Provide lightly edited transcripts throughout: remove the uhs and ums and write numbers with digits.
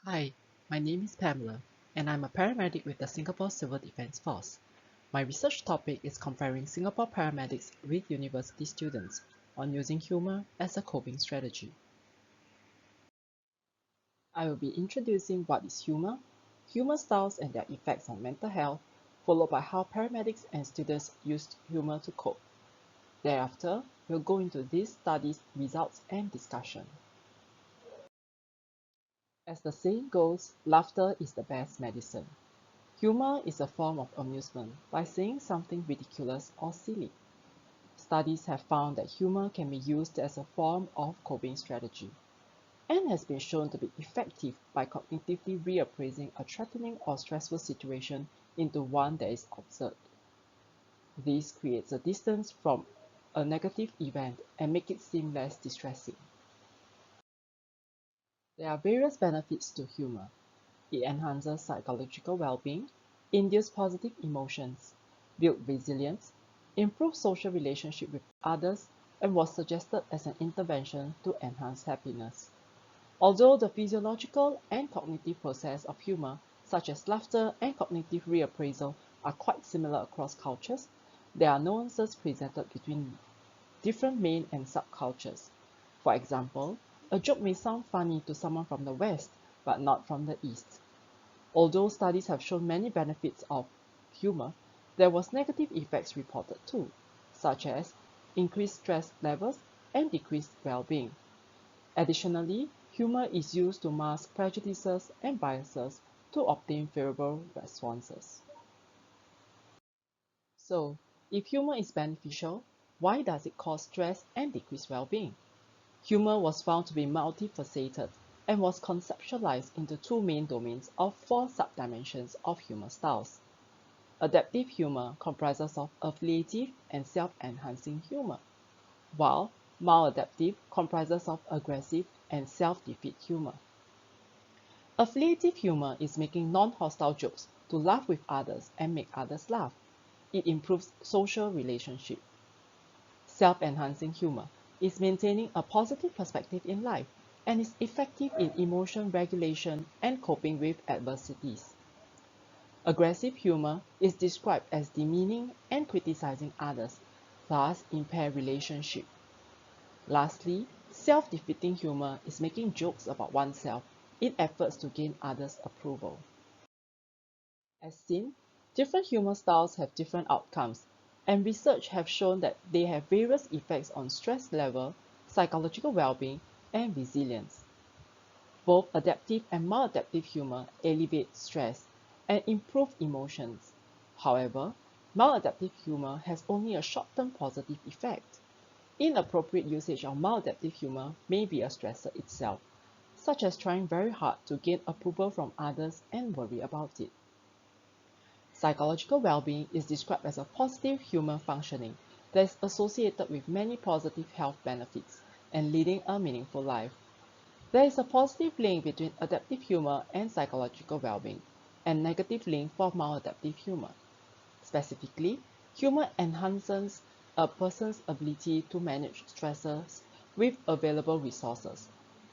Hi, my name is Pamela, and I'm a paramedic with the Singapore Civil Defence Force. My research topic is comparing Singapore paramedics with university students on using humour as a coping strategy. I will be introducing what is humour, humour styles and their effects on mental health, followed by how paramedics and students used humour to cope. Thereafter, we'll go into these studies, results, and discussion. As the saying goes, laughter is the best medicine. Humor is a form of amusement by saying something ridiculous or silly. Studies have found that humor can be used as a form of coping strategy and has been shown to be effective by cognitively reappraising a threatening or stressful situation into one that is absurd. This creates a distance from a negative event and makes it seem less distressing. There are various benefits to humor. It enhances psychological well-being, induces positive emotions, builds resilience, improves social relationship with others, and was suggested as an intervention to enhance happiness. Although the physiological and cognitive process of humor, such as laughter and cognitive reappraisal, are quite similar across cultures, there are nuances presented between different main and subcultures. For example, a joke may sound funny to someone from the West, but not from the East. Although studies have shown many benefits of humor, there was negative effects reported too, such as increased stress levels and decreased well-being. Additionally, humor is used to mask prejudices and biases to obtain favorable responses. So, if humor is beneficial, why does it cause stress and decrease well-being? Humor was found to be multifaceted and was conceptualized into two main domains of four subdimensions of humor styles. Adaptive humor comprises of affiliative and self-enhancing humor, while maladaptive comprises of aggressive and self-defeat humor. Affiliative humor is making non-hostile jokes to laugh with others and make others laugh. It improves social relationship. Self-enhancing humor is maintaining a positive perspective in life and is effective in emotion regulation and coping with adversities. Aggressive humor is described as demeaning and criticizing others, thus impair relationship. Lastly, self-defeating humor is making jokes about oneself in efforts to gain others' approval. As seen, different humor styles have different outcomes, and research have shown that they have various effects on stress level, psychological well-being, and resilience. Both adaptive and maladaptive humor alleviate stress and improve emotions. However, maladaptive humor has only a short-term positive effect. Inappropriate usage of maladaptive humor may be a stressor itself, such as trying very hard to gain approval from others and worry about it. Psychological well-being is described as a positive human functioning that is associated with many positive health benefits and leading a meaningful life. There is a positive link between adaptive humor and psychological well-being, and negative link for maladaptive humor. Specifically, humor enhances a person's ability to manage stresses with available resources,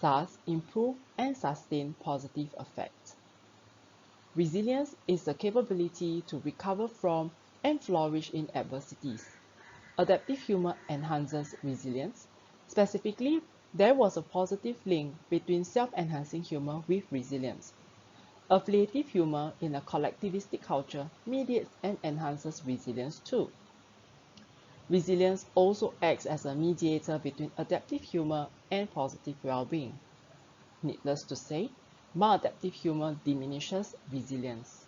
thus improve and sustain positive effects. Resilience is the capability to recover from and flourish in adversities. Adaptive humor enhances resilience. Specifically, there was a positive link between self-enhancing humor with resilience. Affiliative humor in a collectivistic culture mediates and enhances resilience too. Resilience also acts as a mediator between adaptive humor and positive well-being. Needless to say, maladaptive humor diminishes resilience.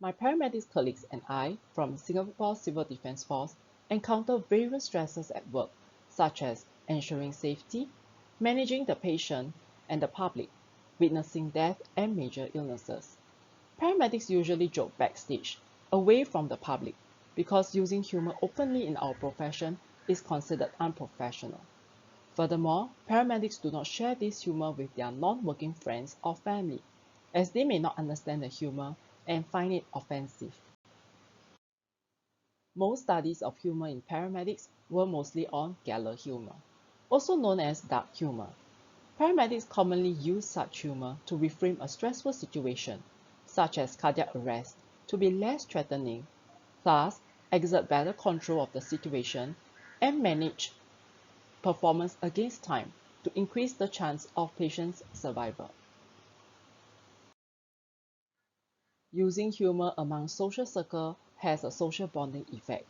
My paramedics colleagues and I from Singapore Civil Defence Force encounter various stresses at work, such as ensuring safety, managing the patient and the public, witnessing death and major illnesses. Paramedics usually joke backstage, away from the public, because using humor openly in our profession is considered unprofessional. Furthermore, paramedics do not share this humor with their non-working friends or family, as they may not understand the humor and find it offensive. Most studies of humor in paramedics were mostly on gala humor, also known as dark humor. Paramedics commonly use such humor to reframe a stressful situation, such as cardiac arrest, to be less threatening, thus exert better control of the situation and manage performance against time to increase the chance of patient's survival. Using humor among social circle has a social bonding effect.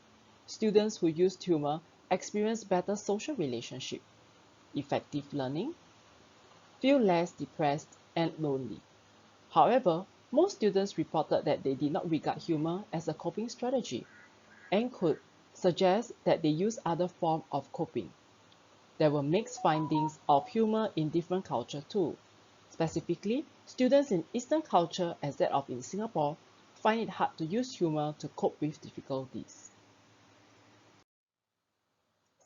Students who use humor experience better social relationship, effective learning, feel less depressed and lonely. However, most students reported that they did not regard humor as a coping strategy and could suggest that they use other forms of coping. There were mixed findings of humor in different cultures too. Specifically, students in Eastern culture as that of in Singapore find it hard to use humor to cope with difficulties.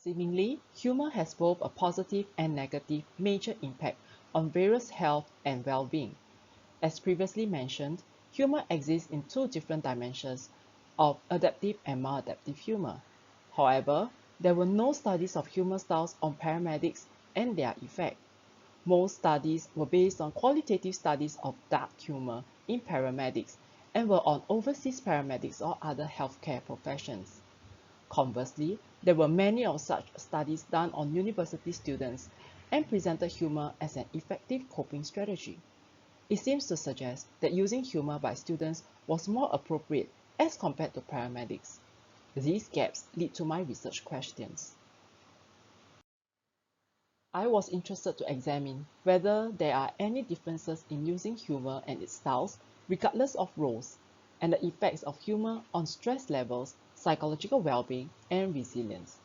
Seemingly, humor has both a positive and negative major impact on various health and well-being. As previously mentioned, humor exists in two different dimensions of adaptive and maladaptive humor. However, there were no studies of humor styles on paramedics and their effect. Most studies were based on qualitative studies of dark humor in paramedics and were on overseas paramedics or other healthcare professions. Conversely, there were many of such studies done on university students and presented humor as an effective coping strategy. It seems to suggest that using humor by students was more appropriate as compared to paramedics. These gaps lead to my research questions. I was interested to examine whether there are any differences in using humor and its styles, regardless of roles, and the effects of humor on stress levels, psychological well-being, and resilience.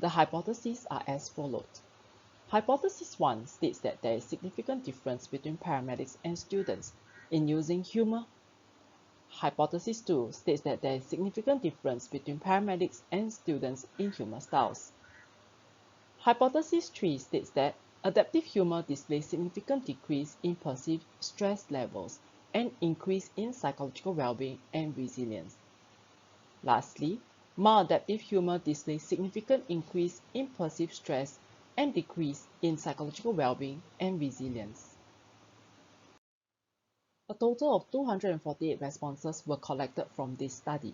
The hypotheses are as follows. Hypothesis 1 states that there is significant difference between paramedics and students in using humor. Hypothesis 2 states that there is significant difference between paramedics and students in humor styles. Hypothesis 3 states that adaptive humor displays significant decrease in perceived stress levels and increase in psychological well-being and resilience. Lastly, maladaptive humor displays significant increase in perceived stress and decrease in psychological well-being and resilience. A total of 248 responses were collected from this study.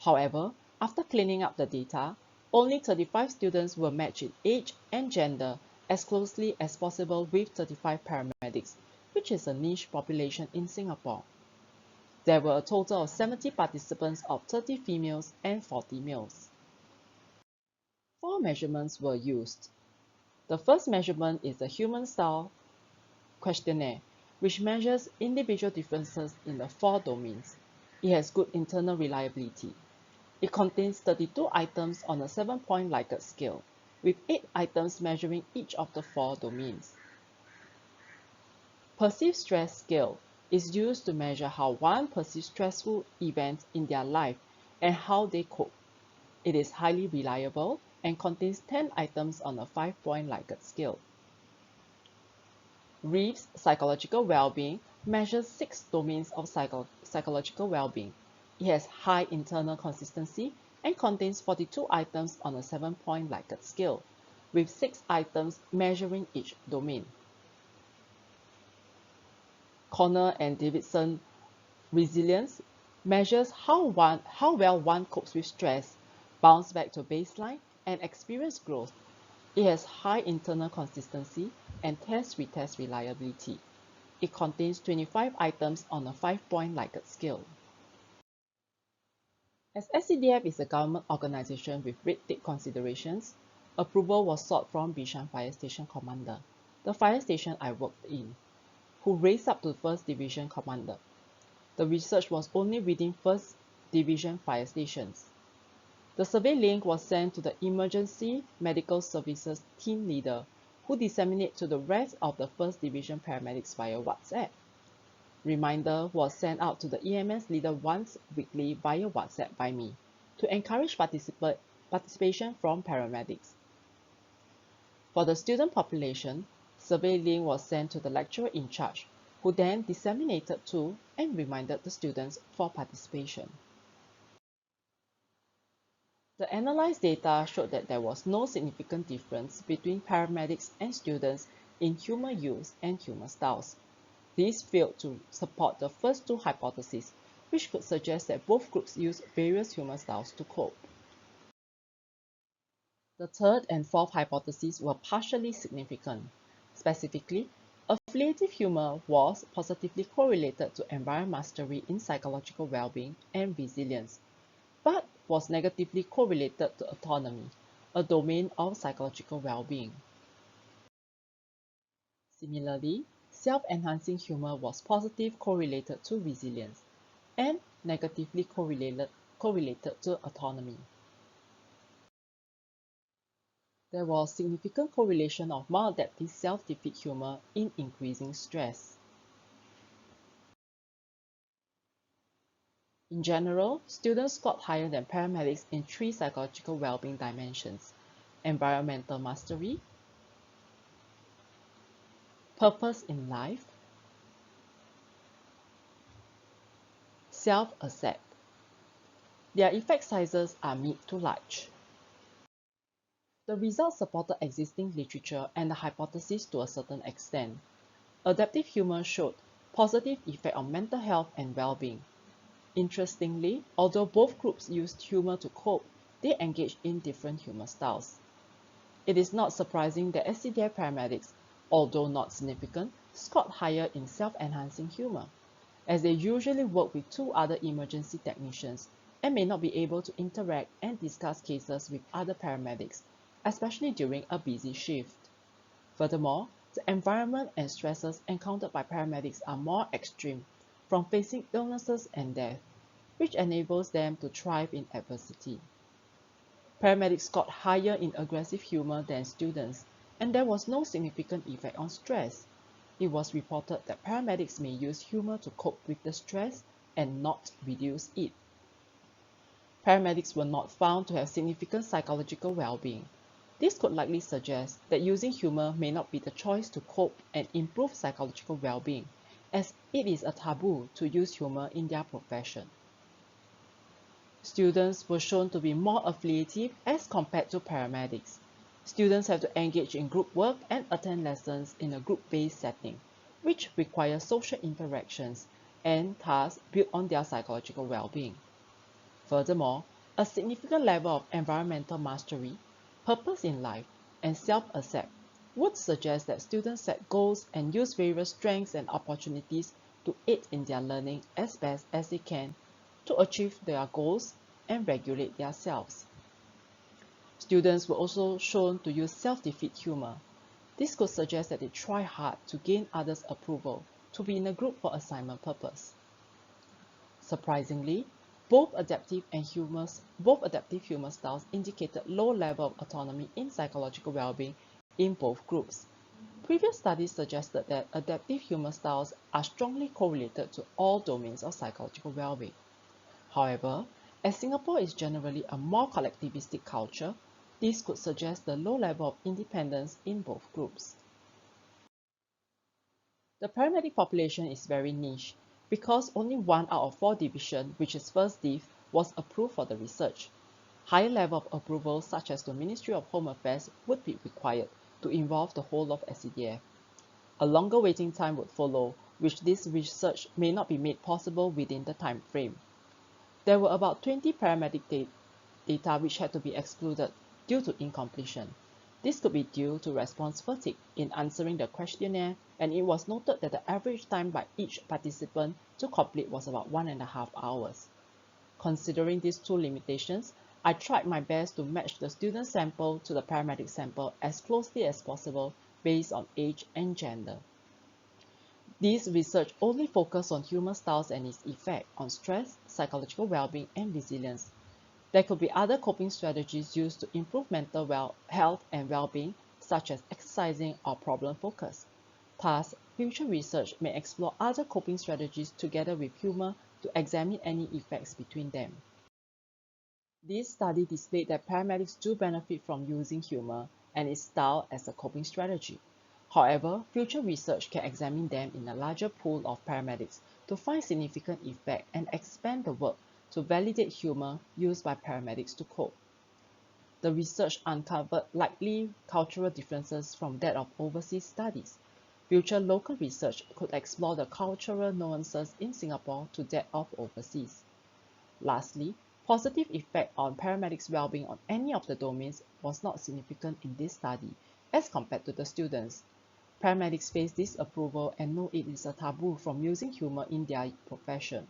However, after cleaning up the data, only 35 students were matched in age and gender as closely as possible with 35 paramedics, which is a niche population in Singapore. There were a total of 70 participants of 30 females and 40 males. 4 measurements were used. The first measurement is the Human Style Questionnaire, which measures individual differences in the 4 domains. It has good internal reliability. It contains 32 items on a 7-point Likert scale, with 8 items measuring each of the 4 domains. Perceived stress scale is used to measure how one perceives stressful events in their life and how they cope. It is highly reliable and contains 10 items on a 5-point Likert scale. Reeves' psychological well-being measures 6 domains of psychological well-being. It has high internal consistency and contains 42 items on a 7-point Likert scale, with 6 items measuring each domain. Connor and Davidson Resilience measures how well one copes with stress, bounce back to baseline, and experience growth. It has high internal consistency and test-retest reliability. It contains 25 items on a 5-point Likert scale. As SCDF is a government organization with red tape considerations, approval was sought from Bishan Fire Station Commander, the fire station I worked in, who raised up to 1st Division Commander. The research was only within 1st Division fire stations. The survey link was sent to the Emergency Medical Services team leader, who disseminated to the rest of the 1st Division paramedics via WhatsApp. Reminder was sent out to the EMS leader once weekly via WhatsApp by me to encourage participation from paramedics. For the student population, survey link was sent to the lecturer in charge, who then disseminated to and reminded the students for participation. The analyzed data showed that there was no significant difference between paramedics and students in humour use and humour styles. These failed to support the first two hypotheses, which could suggest that both groups used various humour styles to cope. The third and fourth hypotheses were partially significant. Specifically, affiliative humour was positively correlated to environment mastery in psychological well-being and resilience, but was negatively correlated to autonomy, a domain of psychological well-being. Similarly, self-enhancing humour was positively correlated to resilience and negatively correlated to autonomy. There was significant correlation of maladaptive self-defeat humour in increasing stress. In general, students scored higher than paramedics in three psychological well-being dimensions: environmental mastery, purpose in life, self-accept. Their effect sizes are mid to large. The results supported existing literature and the hypothesis to a certain extent. Adaptive humour showed positive effect on mental health and well-being. Interestingly, although both groups used humour to cope, they engaged in different humour styles. It is not surprising that SCDF paramedics, although not significant, scored higher in self-enhancing humour, as they usually work with two other emergency technicians and may not be able to interact and discuss cases with other paramedics, especially during a busy shift. Furthermore, the environment and stresses encountered by paramedics are more extreme, from facing illnesses and death, which enables them to thrive in adversity. Paramedics scored higher in aggressive humour than students, and there was no significant effect on stress. It was reported that paramedics may use humour to cope with the stress and not reduce it. Paramedics were not found to have significant psychological well-being. This could likely suggest that using humour may not be the choice to cope and improve psychological well-being, as it is a taboo to use humour in their profession. Students were shown to be more affiliative as compared to paramedics. Students have to engage in group work and attend lessons in a group-based setting, which require social interactions and thus build on their psychological well-being. Furthermore, a significant level of environmental mastery, purpose in life, and self-accept would suggest that students set goals and use various strengths and opportunities to aid in their learning as best as they can to achieve their goals and regulate themselves. Students were also shown to use self-defeat humour. This could suggest that they try hard to gain others' approval to be in a group for assignment purpose. Surprisingly, both adaptive humour styles indicated low level of autonomy in psychological well-being in both groups. Previous studies suggested that adaptive humour styles are strongly correlated to all domains of psychological well-being. However, as Singapore is generally a more collectivistic culture, this could suggest the low level of independence in both groups. The paramedic population is very niche because only 1 out of 4 division, which is first div, was approved for the research. Higher level of approval such as the Ministry of Home Affairs would be required to involve the whole of SCDF. A longer waiting time would follow, which this research may not be made possible within the time frame. There were about 20 paramedic data which had to be excluded due to incompletion. This could be due to response fatigue in answering the questionnaire, and it was noted that the average time by each participant to complete was about 1.5 hours. Considering these two limitations, I tried my best to match the student sample to the paramedic sample as closely as possible based on age and gender. This research only focused on humour styles and its effect on stress, psychological well-being, and resilience. There could be other coping strategies used to improve mental health and well-being, such as exercising or problem focus. Thus, future research may explore other coping strategies together with humour to examine any effects between them. This study displayed that paramedics do benefit from using humour and its style as a coping strategy. However, future research can examine them in a larger pool of paramedics to find significant effect and expand the work to validate humour used by paramedics to cope. The research uncovered likely cultural differences from that of overseas studies. Future local research could explore the cultural nuances in Singapore to that of overseas. Lastly, positive effect on paramedics' well-being on any of the domains was not significant in this study as compared to the students. Paramedics face disapproval and know it is a taboo from using humor in their profession.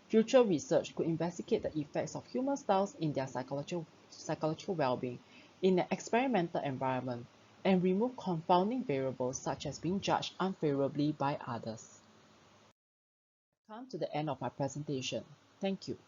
Future research could investigate the effects of humor styles in their psychological well-being in an experimental environment and remove confounding variables such as being judged unfavorably by others. Come to the end of my presentation. Thank you.